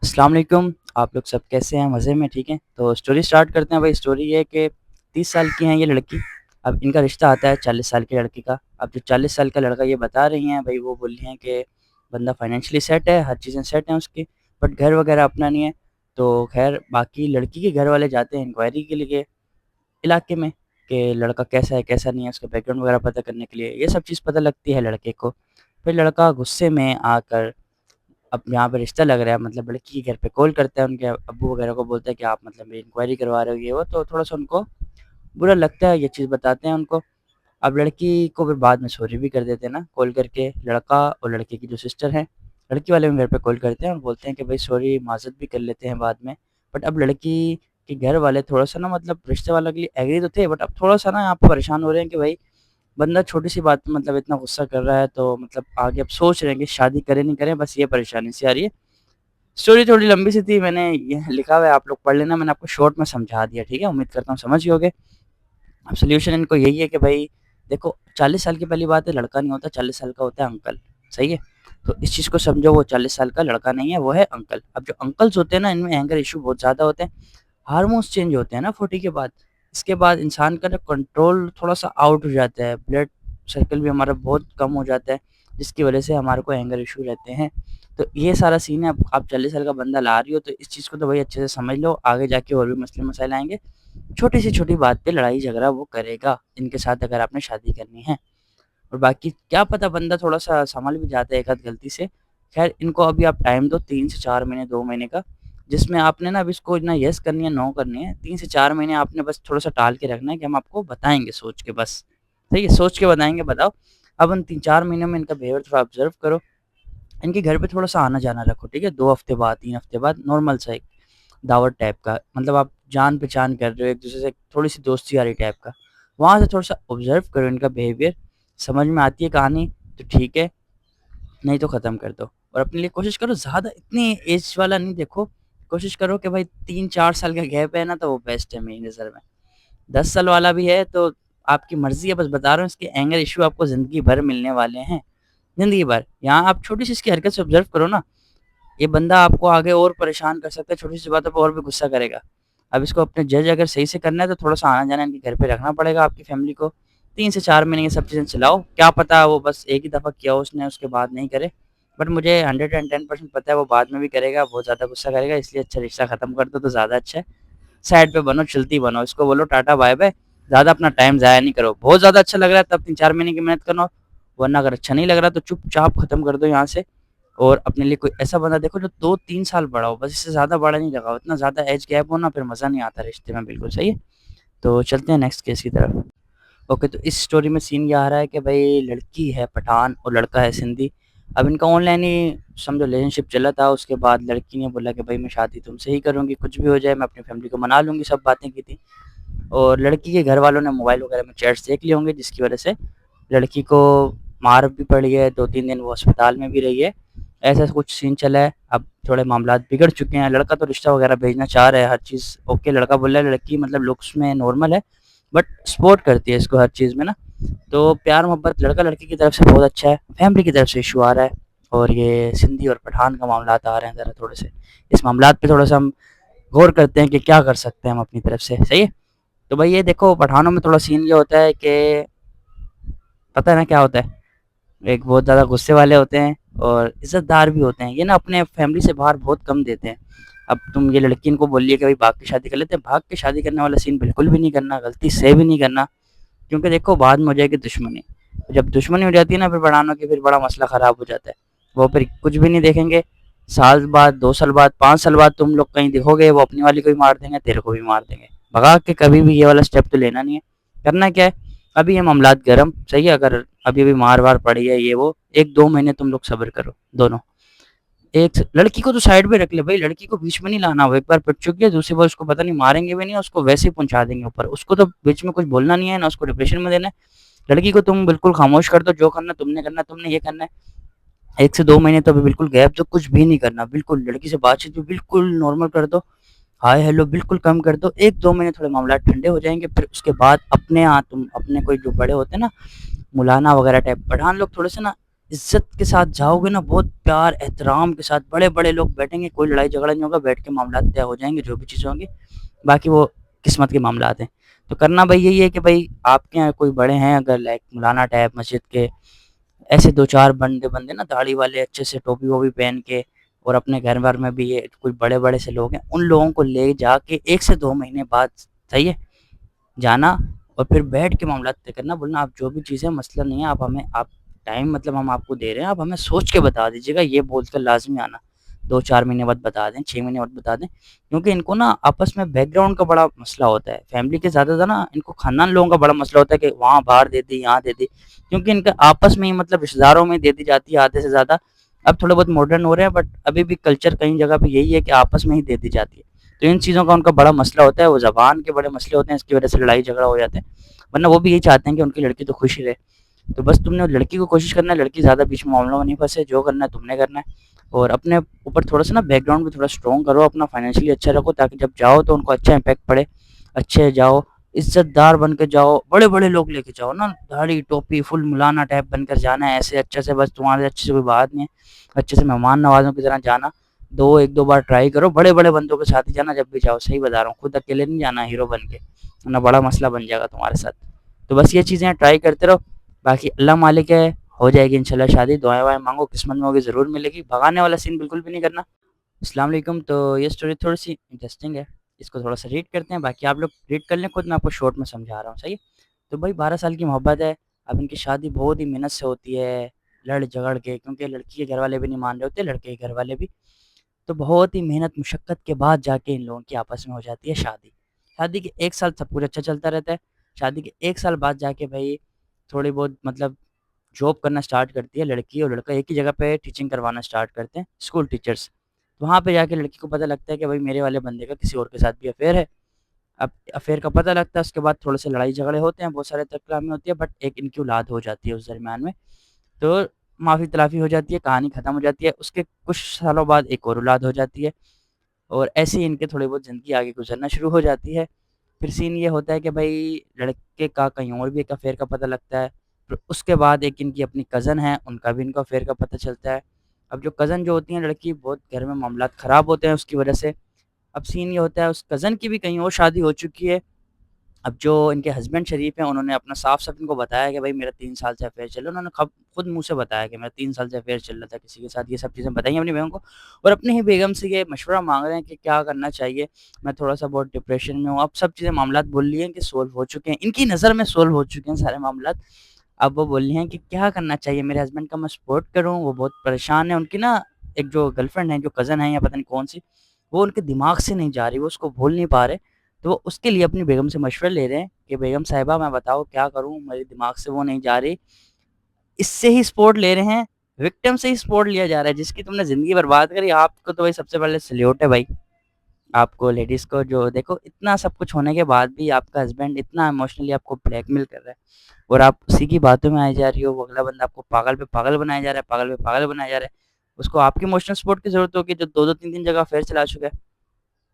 अस्सलाम वालेकुम। आप लोग सब कैसे हैं? मज़े में, ठीक हैं? तो स्टोरी स्टार्ट करते हैं भाई। स्टोरी ये है कि 30 साल की हैं ये लड़की। अब इनका रिश्ता आता है 40 साल के लड़के का। अब जो 40 साल का लड़का ये बता रही हैं भाई, वो बोल रही हैं कि बंदा फाइनेंशियली सेट है, हर चीज़ें सेट हैं उसकी, बट घर वगैरह अपना नहीं है। तो ख़ैर बाकी लड़की के घर वाले जाते हैं इंक्वायरी के लिए इलाके में कि लड़का कैसा है, कैसा नहीं है, उसका बैकग्राउंड वगैरह पता करने के लिए। ये सब चीज़ पता लगती है लड़के को। फिर लड़का गुस्से में आकर, अब यहाँ पे रिश्ता लग रहा है, मतलब लड़की के घर पे कॉल करता है, उनके अब्बू वगैरह को बोलता है कि आप मतलब मेरी इंक्वायरी करवा रहे हो ये वो, तो थोड़ा-सा उनको बुरा लगता है, ये चीज़ बताते हैं उनको। अब लड़की को फिर बाद में सॉरी भी कर देते हैं ना कॉल करके, लड़का और लड़के की जो सिस्टर हैं, लड़की वाले भी घर पे कॉल करते हैं और बोलते हैं कि भाई सॉरी, माज़रत भी कर लेते हैं बाद में। बट अब लड़की के घर वाले थोड़ा-सा ना, मतलब रिश्ते वालों के लिए एग्री तो थे, बट अब थोड़ा-सा ना यहाँ पे परेशान हो रहे हैं कि भाई बंदा छोटी-सी बात पे मतलब इतना गुस्सा कर रहा है, तो मतलब आगे अब सोच रहे हैं कि शादी करें नहीं करें, बस ये परेशानी सी आ रही है। स्टोरी थोड़ी लंबी सी थी, मैंने ये लिखा हुआ है, आप लोग पढ़ लेना, मैंने आपको शॉर्ट में समझा दिया, ठीक है? उम्मीद करता हूँ समझ गए होंगे। अब सॉल्यूशन इनको यही है कि भाई देखो, 40 साल की पहली बात है, लड़का नहीं होता, 40 साल का होता है अंकल, सही है? तो इस चीज़ को समझो, वो 40 साल का लड़का नहीं है, वो है अंकल। अब जो अंकल्स होते हैं ना, इनमें एंगर इश्यू बहुत ज़्यादा होते हैं, हार्मोन्स चेंज होते हैं ना 40 के बाद। इसके बाद इंसान का ना कंट्रोल थोड़ा-सा आउट हो जाता है, ब्लड सर्कल भी हमारा बहुत कम हो जाता है, जिसकी वजह से हमारे को एंगर इश्यू रहते हैं। तो ये सारा सीन है। अब आप 40 साल का बंदा ला रही हो, तो इस चीज़ को तो भाई अच्छे से समझ लो, आगे जाके और भी मसले मसाइल आएँगे। छोटी से छोटी बात पे लड़ाई झगड़ा वो करेगा, इनके साथ अगर आपने शादी करनी है। और बाकी क्या पता बंदा थोड़ा-सा सँभल भी जाता है एक आध गलती से। ख़ैर इनको अभी आप टाइम दो 3 से 4 महीने, 2 महीने का, जिसमें आपने ना अब इसको ना येस करनी है, नो करनी है। 3 से 4 महीने आपने बस थोड़ा-सा टाल के रखना है कि हम आपको बताएँगे सोच के बस। ठीक है? सोच के बताएँगे, बताओ। अब उन 3-4 महीनों में इनका बिहेवियर थोड़ा ऑब्ज़र्व करो। इनके घर पे थोड़ा-सा आना-जाना रखो, ठीक है? 2 हफ़्ते बाद, 3 हफ़्ते बाद नॉर्मल सा एक दावत टाइप का, मतलब आप जान-पहचान कर रहे हो एक-दूसरे से, थोड़ी-सी दोस्ती यारी टाइप का। वहाँ से थोड़ा-सा ऑब्ज़र्व करो इनका बिहेवियर, समझ में आती है कहानी तो ठीक है, नहीं तो ख़त्म कर दो। और अपने लिए कोशिश करो, ज़्यादा इतनी एज वाला नहीं देखो, कोशिश करो कि भाई 3-4 साल का गैप है ना, तो वो बेस्ट है मेरी नज़र में। 10 साल वाला भी है तो आपकी मर्ज़ी है, बस बता रहा हूँ इसके एंगर इश्यू आपको ज़िंदगी भर मिलने वाले हैं, ज़िंदगी भर। यहाँ आप छोटी-सी इसकी हरकत से ऑब्ज़र्व करो ना, ये बंदा आपको आगे और परेशान कर सकता है, छोटी-सी बातों पे और भी गुस्सा करेगा। अब इसको अपने जज अगर सही से करना है, तो थोड़ा-सा आना-जाना इनके घर पे रखना पड़ेगा आपकी फ़ैमिली को। 3 से 4 महीने ये सब चीज़ें चलाओ, क्या पता वो बस एक ही दफ़ा किया हो उसने, उसके बाद नहीं करे। बट मुझे 110% पता है वो बाद में भी करेगा, बहुत ज़्यादा गुस्सा करेगा, इसलिए अच्छा रिश्ता ख़त्म कर दो तो ज़्यादा अच्छा है। साइड पे बनो, चलती बनो, इसको बोलो टाटा बाय-बाय, ज़्यादा अपना टाइम ज़ाया नहीं करो। बहुत ज़्यादा अच्छा लग रहा है तब 3-4 महीने की मेहनत करना, वरना अगर अच्छा नहीं लग रहा तो चुपचाप ख़त्म कर दो यहाँ से। और अपने लिए कोई ऐसा बंदा देखो जो 2-3 साल बड़ा हो, बस इससे ज़्यादा बड़ा नहीं लगाओ, इतना ज़्यादा एज गैप हो ना, फिर मज़ा नहीं आता रिश्ते में, बिल्कुल सही है। तो चलते हैं नेक्स्ट केस की तरफ। ओके, तो इस स्टोरी में सीन ये आ रहा है कि भाई लड़की है पठान और लड़का है सिंधी। अब इनका ऑनलाइन ही समझो रिलेशनशिप चला था, उसके बाद लड़की ने बोला कि भाई मैं शादी तुमसे ही करूँगी, कुछ भी हो जाए मैं अपनी फैमिली को मना लूँगी, सब बातें की थी। और लड़की के घर वालों ने मोबाइल वगैरह में चैट्स देख लिए होंगे, जिसकी वजह से लड़की को मार भी पड़ी है, 2-3 दिन वो अस्पताल में भी रही है। ऐसा कुछ सीन चला है, अब थोड़े मामलात बिगड़ चुके हैं। लड़का तो रिश्ता वगैरह भेजना चाह रहा है, हर चीज़ ओके, लड़का बोल रहा है लड़की मतलब लुक्स में नॉर्मल है, बट सपोर्ट करती है इसको हर चीज़ में ना। तो प्यार-मोहब्बत लड़का-लड़की की तरफ से बहुत अच्छा है, फैमिली की तरफ से इश्यू आ रहा है, और ये सिंधी और पठान का मामलात आ रहे हैं ज़रा थोड़े से। इस मामलात पे थोड़ा-सा हम गौर करते हैं कि क्या कर सकते हैं हम अपनी तरफ से, सही है? तो भाई ये देखो, पठानों में थोड़ा सीन ये होता है कि पता है ना क्या होता है? एक बहुत ज़्यादा गुस्से वाले होते हैं और इज़्ज़तदार भी होते हैं। ये ना अपने फैमिली से बाहर बहुत कम देते हैं। अब तुम ये लड़की इनको बोलिए कि भाई भाग के शादी कर लेते हैं, भाग के शादी करने वाला सीन बिल्कुल भी नहीं करना, गलती से भी नहीं करना। क्योंकि देखो बाद में हो जाएगी दुश्मनी। जब दुश्मनी हो जाती है ना फिर बढ़ानों की, फिर बड़ा मसला ख़राब हो जाता है। वो फिर कुछ भी नहीं देखेंगे, साल बाद, 2 साल बाद, 5 साल बाद तुम लोग कहीं दिखोगे, वो अपनी वाली को भी मार देंगे, तेरे को भी मार देंगे। भगा के कभी भी ये वाला स्टेप तो लेना नहीं है। करना क्या है, अभी ये मामलात गरम, सही है, अगर अभी-अभी मार-वार पड़ी है ये वो, 1-2 महीने तुम लोग सब्र करो, दोनों। एक लड़की को तो साइड पे रख ले भाई, लड़की को बीच में नहीं लाना, वो एक बार पिट चुकी है, दूसरी बार उसको पता नहीं मारेंगे भी नहीं, उसको वैसे ही पहुँचा देंगे ऊपर। उसको तो बीच में कुछ बोलना नहीं है, ना उसको डिप्रेशन में देना है। लड़की को तुम बिल्कुल खामोश कर दो, जो करना तुमने करना, तुमने ये करना है। 1 से 2 महीने तो अभी बिल्कुल गैप दो, कुछ भी नहीं करना, बिल्कुल लड़की से बातचीत भी बिल्कुल नॉर्मल कर दो। हाय हेलो बिल्कुल कम कर दो, 1-2 महीने थोड़े मामलात ठंडे हो जाएँगे, फिर उसके बाद अपने तुम अपने कोई जो बड़े होते हैं ना, मौलाना वगैरह टाइप, पठान लोग थोड़े से ना इज़्ज़त के साथ जाओगे ना, बहुत प्यार, एहतराम के साथ बड़े-बड़े लोग बैठेंगे, कोई लड़ाई-झगड़ा नहीं होगा, बैठ के मामलात तय हो जाएँगे, जो भी चीज़ें होंगी, बाकी वो किस्मत के मामलात हैं। तो करना भई यही है कि भई आपके यहाँ कोई बड़े हैं अगर लाइक मौलाना टाइप मस्जिद के, ऐसे 2-4 बंदे बंदे ना दाढ़ी वाले अच्छे से टोपी-वोपी पहन के, और अपने घर-वर में भी ये कोई बड़े-बड़े से लोग हैं, उन लोगों को ले जाके 1 से 2 महीने बाद, सही है, जाना और फिर बैठ के मामला तय करना, बोलना आप जो भी चीज़ें मसला नहीं है, आप टाइम मतलब हम आपको दे रहे हैं, आप हमें सोच के बता दीजिएगा, ये बोलकर लाज़मी आना। 2-4 महीने बाद बता दें, 6 महीने बाद बता दें, क्योंकि इनको ना आपस में बैकग्राउंड का बड़ा मसला होता है। फैमिली के ज़्यादा ना इनको खानदान लोगों का बड़ा मसला होता है कि वहाँ बाहर दे दी, यहाँ दे दी, क्योंकि इनका आपस में ही मतलब रिश्तेदारों में दे दी जाती है आधे से ज़्यादा। अब थोड़े बहुत मॉडर्न हो रहे हैं, बट अभी भी कल्चर कई जगह पे यही है कि आपस में ही दे दी जाती है। तो इन चीज़ों का उनका बड़ा मसला होता है, वो ज़बान के बड़े मसले होते हैं, इसकी वजह से लड़ाई झगड़ा हो जाते हैं। वरना वो भी यही चाहते हैं कि उनकी लड़की तो खुश ही रहे। तो बस तुमने लड़की को कोशिश करना है, लड़की ज़्यादा बीच में मामलों में नहीं फँसे, जो करना है तुमने करना है। और अपने ऊपर थोड़ा-सा ना बैकग्राउंड भी थोड़ा स्ट्रॉन्ग करो, अपना फाइनेंशियली अच्छा रखो, ताकि जब जाओ तो उनको अच्छा इम्पैक्ट पड़े, अच्छे जाओ, इज़्ज़तदार बन के जाओ, बड़े-बड़े लोग लेके जाओ ना, दाढ़ी, टोपी, फुल मौलाना टाइप बनकर जाना है, ऐसे अच्छे से, बस तुम्हारे अच्छे से कोई बात नहीं है, अच्छे से मेहमान नवाज़ों की तरह जाना। 1-2 बार ट्राई करो, बड़े-बड़े बंदों के साथ ही जाना जब भी जाओ, सही बता रहा हूँ, खुद अकेले नहीं जाना हीरो बन के, वरना बड़ा मसला बन जाएगा तुम्हारे साथ। तो बस ये चीज़ें ट्राई करते रहो, बाकी अल्लाह मालिक है, हो जाएगी इंशाल्लाह शादी, दुआएँ-वुआएँ माँगो, किस्मत में होगी ज़रूर मिलेगी, भगाने वाला सीन बिल्कुल भी नहीं करना। अस्सलाम वालेकुम, तो ये स्टोरी थोड़ी-सी इंटरेस्टिंग है, इसको थोड़ा-सा रीड करते हैं, बाकी आप लोग रीड कर लें खुद, मैं आपको शॉर्ट में समझा रहा हूँ, सही है? तो भाई 12 साल की मोहब्बत है, अब इनकी शादी बहुत ही मेहनत से होती है, लड़-झगड़ के, क्योंकि लड़की के घरवाले भी नहीं मान रहे होते, लड़के के घरवाले भी। तो बहुत ही मेहनत मुशक्कत के बाद जाके इन लोगों की आपस में हो जाती है शादी। शादी के 1 साल सब कुछ अच्छा चलता रहता है, शादी के 1 साल बाद जाके भई थोड़ी बहुत मतलब जॉब करना स्टार्ट करती है लड़की, और लड़का एक ही जगह पे टीचिंग करवाना स्टार्ट करते हैं, स्कूल टीचर्स। वहाँ पे जाके लड़की को पता लगता है कि भाई मेरे वाले बंदे का किसी और के साथ भी अफ़ेयर है। अब अफ़ेयर का पता लगता है, उसके बाद थोड़े से लड़ाई झगड़े होते हैं, बहुत सारे तकरामी होती है, बट एक इनकी औलाद हो जाती है उस दरमियान में। तो माफ़ी-तलाफ़ी हो जाती है, कहानी ख़त्म हो जाती है। उसके कुछ सालों बाद एक और औलाद हो जाती है, और ऐसे ही इनके थोड़ी बहुत ज़िंदगी आगे गुज़रना शुरू हो जाती है। फिर सीन ये होता है कि भई लड़के का कहीं और भी एक अफ़ेयर का पता लगता है। फिर उसके बाद एक इनकी अपनी कज़न है, उनका भी इनको अफ़ेयर का पता चलता है। अब जो कज़न जो होती हैं लड़की, बहुत घर में मामलात ख़राब होते हैं उसकी वजह से। अब सीन ये होता है, उस कज़न की भी कहीं और शादी हो चुकी है। अब जो इनके हस्बैंड शरीफ हैं, उन्होंने अपना साफ-साफ इनको बताया कि भाई मेरा 3 साल से अफ़ेयर चल रहा है। उन्होंने खुद मुँह से बताया कि मेरा 3 साल से अफ़ेयर चल रहा था किसी के साथ, ये सब चीज़ें बताई अपनी बेगम को, और अपनी ही बेगम से ये मशवरा माँग रहे हैं कि क्या करना चाहिए। मैं थोड़ा-सा बहुत डिप्रेशन में हूँ। अब सब चीज़ें मामलात बोल ली हैं कि सॉल्व हो चुके हैं। इनकी नज़र में सॉल्व हो चुके हैं सारे मामलात। अब वो बोल रही हैं कि क्या करना चाहिए, मेरे हस्बैंड का मैं सपोर्ट करूँ, वो बहुत परेशान हैं। उनकी ना एक जो गर्लफ्रेंड है, जो कज़न है या पता नहीं कौन-सी, वो उनके दिमाग से नहीं जा रही, वो उसको भूल नहीं पा रहे। तो वो उसके लिए अपनी बेगम से मशवरा ले रहे हैं कि बेगम साहिबा मैं बताओ क्या करूँ? मेरे दिमाग से वो नहीं जा रही। इससे ही सपोर्ट ले रहे हैं, विक्टिम से ही सपोर्ट लिया जा रहा है, जिसकी तुमने ज़िंदगी बर्बाद करी, आपको तो भाई सबसे पहले सैल्यूट है भाई। आपको लेडीज़ को जो देखो, इतना सब कुछ होने के बाद भी आपका हस्बैंड इतना इमोशनली आपको ब्लैकमेल कर रहा है, और आप उसी की बातों में आई जा रही हो, वो अगला बंदा आपको पागल पे पागल बनाया जा रहा है, पागल पे पागल बनाया जा रहा है। उसको आपकी इमोशनल सपोर्ट की ज़रूरत होगी, जो 2-2 3-3 जगह अफ़ेयर चला चुका है।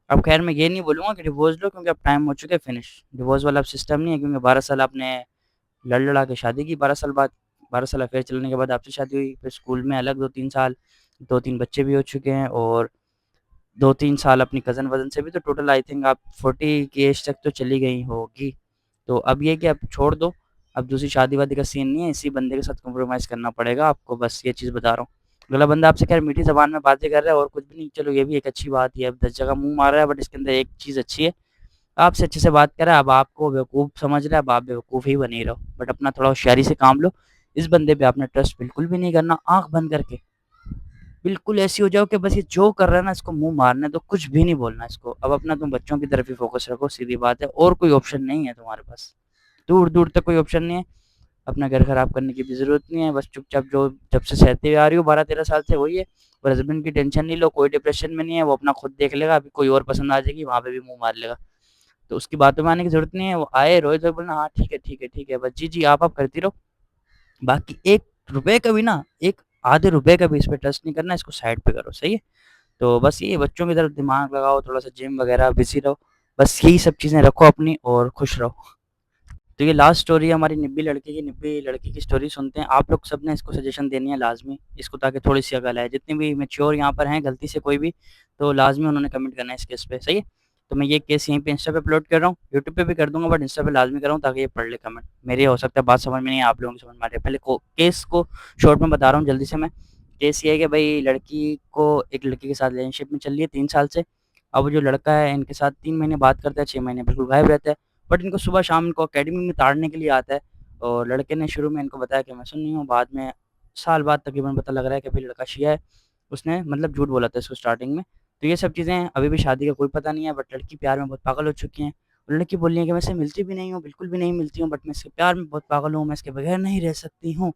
अब ख़ैर मैं ये नहीं बोलूँगा कि डिवोर्स लो, क्योंकि अब टाइम हो चुका है फिनिश। डिवोर्स वाला अब सिस्टम नहीं है, क्योंकि 12 साल आपने लड़-लड़ा के शादी की, 12 साल बाद, 12 साल अफ़ेयर चलने के बाद आपसे शादी हुई, फिर स्कूल में अलग 2-3 साल, 2-3 बच्चे भी हो चुके हैं, और 2-3 साल अपनी कज़न-वज़न से भी, तो टोटल आई थिंक आप 40 की एज तक तो चली गई होगी। तो अब ये कि अब छोड़ दो, अब दूसरी शादी-वादी का सीन नहीं है, इसी बंदे के साथ कॉम्प्रोमाइज़ करना पड़ेगा आपको, बस ये चीज़ बता रहा हूँ। अगला बंदा आपसे ख़ैर मीठी ज़बान में बातें कर रहा है और कुछ भी नहीं, चलो ये भी एक अच्छी बात ही है, अब 10 जगह मुँह मार रहा है, बट इसके अंदर एक चीज़ अच्छी है, आपसे अच्छे से बात कर रहा है, अब आपको बेवकूफ़ समझ रहा है, अब आप बेवकूफ़ ही बने रहो, बट अपना थोड़ा होशियारी से काम लो। इस बंदे पे आपने ट्रस्ट बिल्कुल भी नहीं करना, आँख बंद करके। बिल्कुल ऐसी हो जाओ कि बस ये जो कर रहा है ना, इसको मुँह मारने दो, कुछ भी नहीं बोलना इसको। अब अपना तुम बच्चों की तरफ ही फ़ोकस रखो, सीधी बात है, और कोई ऑप्शन नहीं है तुम्हारे पास। दूर-दूर तक कोई ऑप्शन नहीं है, अपना घर खराब करने की भी ज़रूरत नहीं है, बस चुपचाप जो जब से सहते हुए आ रही हो 12-13 साल से वही है, और हस्बैंड की टेंशन नहीं लो, कोई डिप्रेशन में नहीं है, वो अपना खुद देख लेगा, अभी कोई और पसंद आ जाएगी, वहाँ पे भी मुँह मार लेगा। तो उसकी बातों में आने की ज़रूरत नहीं है, वो आए, रोए-धोए बोलना हाँ, ठीक है, ठीक है, ठीक है, बस जी, जी, आप करती रहो। बाकी 1 रुपए का भी ना, एक आधे रुपए का भी इस पे ट्रस्ट नहीं करना, इसको साइड पे करो, सही है? तो बस ये बच्चों की तरफ दिमाग लगाओ, थोड़ा-सा जिम वगैरह बिज़ी रहो, बस यही सब चीज़ें रखो अपनी, और खुश रहो। तो ये लास्ट स्टोरी है हमारी निब्बी लड़के की। निब्बी लड़की की स्टोरी सुनते हैं। आप लोग सब ने इसको सजेशन देनी है लाज़मी, इसको, ताकि थोड़ी-सी अकल आए। जितने भी मैच्योर यहाँ पर हैं गलती से कोई भी, तो लाज़मी उन्होंने कमेंट करना है इस केस पे, सही है? तो मैं ये केस यहीं पे इंस्टा पे अपलोड कर रहा हूँ, यूट्यूब पे भी कर दूँगा, बट इंस्टा पे लाज़मी कर रहा हूँ ताकि ये पढ़ ले कमेंट। मेरी हो सकता है बात समझ में नहीं आए, आप लोगों की समझ में आ रही है। पहले को केस को शॉर्ट में बता रहा हूँ जल्दी से मैं। केस ये है कि भई लड़की को एक लड़के के साथ रिलेशनशिप में चल रही है 3 साल से। अब जो लड़का है इनके साथ 3 महीने बात करता है, 6 महीने बिल्कुल गायब रहता है। बट इनको सुबह-शाम इनको अकेडमी में ताड़ने के लिए आता है, और लड़के ने शुरू में इनको बताया कि मैं सुन्नी हूँ, बाद में साल बाद तकरीबन पता लग रहा है कि भई लड़का शिया है। उसने मतलब झूठ बोला था इसको स्टार्टिंग में। तो ये सब चीज़ें अभी भी शादी का कोई पता नहीं है, बट लड़की प्यार में बहुत पागल हो चुकी है। और लड़की बोल रही है कि मैं इससे मिलती भी नहीं हूँ, बिल्कुल भी नहीं मिलती हूँ, बट मैं इसके प्यार में बहुत पागल हूँ, मैं इसके बगैर नहीं रह सकती हूँ।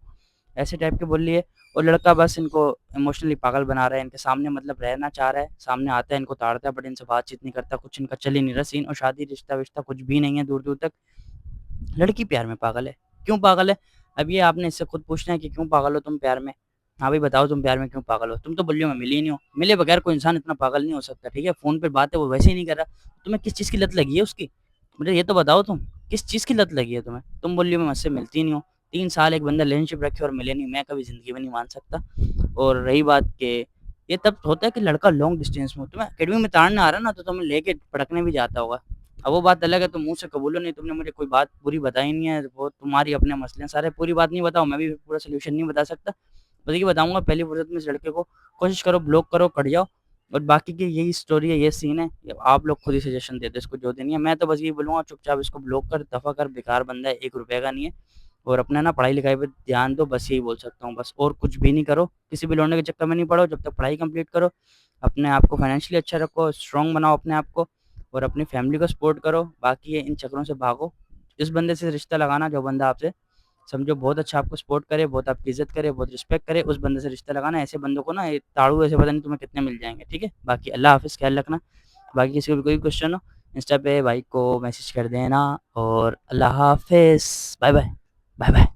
ऐसे टाइप की बोल रही है। और लड़का बस इनको इमोशनली पागल बना रहा है, इनके सामने मतलब रहना चाह रहा है, सामने आता है, इनको ताड़ता है, बट इनसे बातचीत नहीं करता, कुछ इनका चल ही नहीं रहा सीन, और शादी रिश्ता-विश्ता कुछ भी नहीं है दूर-दूर तक। लड़की प्यार में पागल है। क्यों पागल है? अब ये आपने इससे खुद पूछना है कि क्यों पागल हो तुम प्यार में? हाँ भाई बताओ, तुम प्यार में क्यों पागल हो? तुम तो बोल रही हो मैं मिली ही नहीं हूँ। मिले बगैर कोई इंसान इतना पागल नहीं हो सकता, ठीक है? फ़ोन पे बात है वो वैसे ही नहीं कर रहा। तुम्हें किस चीज़ की लत लगी है उसकी? मुझे ये तो बताओ तुम, किस चीज़ की लत लगी है तुम्हें? तुम बोल रही हो मैं उससे मिलती नहीं हूँ। 3 साल एक बंदा रिलेशनशिप रखे और मिले नहीं, मैं कभी ज़िंदगी में नहीं मान सकता। और रही बात कि ये तब होता है कि लड़का लॉन्ग डिस्टेंस में हो। तुम्हें अकेडमी में ताड़ना आ रहा है ना, तो तुम्हें लेके पटकने भी जाता होगा। अब वो बात अलग है, तुम मुँह से कबूलो नहीं, तुमने मुझे कोई बात पूरी बताई नहीं है, वो तुम्हारी अपने मसले हैं सारे, पूरी बात नहीं बताओ, मैं भी पूरा सॉल्यूशन नहीं बता सकता। बस ये बताऊँगा पहली फुर्सत में इस लड़के को कोशिश करो ब्लॉक करो, कट जाओ। और बाकी की यही स्टोरी है, ये सीन है, ये आप लोग खुद ही सजेशन दे दो इसको जो देनी है। मैं तो बस यही बोलूँगा चुपचाप इसको ब्लॉक कर, दफ़ा कर, बेकार बंदा है, ₹1 का नहीं है। और अपना ना पढ़ाई-लिखाई पे ध्यान दो, बस यही बोल सकता हूँ बस, और कुछ भी नहीं करो। किसी भी लौंडे के चक्कर में नहीं पड़ो, जब तक पढ़ाई कंप्लीट करो। अपने आप को फाइनेंशियली अच्छा रखो, स्ट्रॉन्ग बनाओ अपने आप को, और अपनी फैमिली को सपोर्ट करो। बाकी ये इन चक्करों से भागो। इस बंदे से रिश्ता लगाना जो बंदा आपसे समझो बहुत अच्छा आपको सपोर्ट करे, बहुत आपकी इज़्ज़त करे, बहुत रिस्पेक्ट करे, उस बंदे से रिश्ता लगाना। ऐसे बंदों को ना, ये ताड़ू ऐसे पता नहीं तुम्हें कितने मिल जाएँगे, ठीक है? बाकी अल्लाह हाफ़िज़, ख़्याल रखना। बाकी किसी को भी कोई क्वेश्चन हो, इंस्टा पे भाई को मैसेज कर देना, और अल्लाह हाफ़िज़। Bye bye. Bye bye.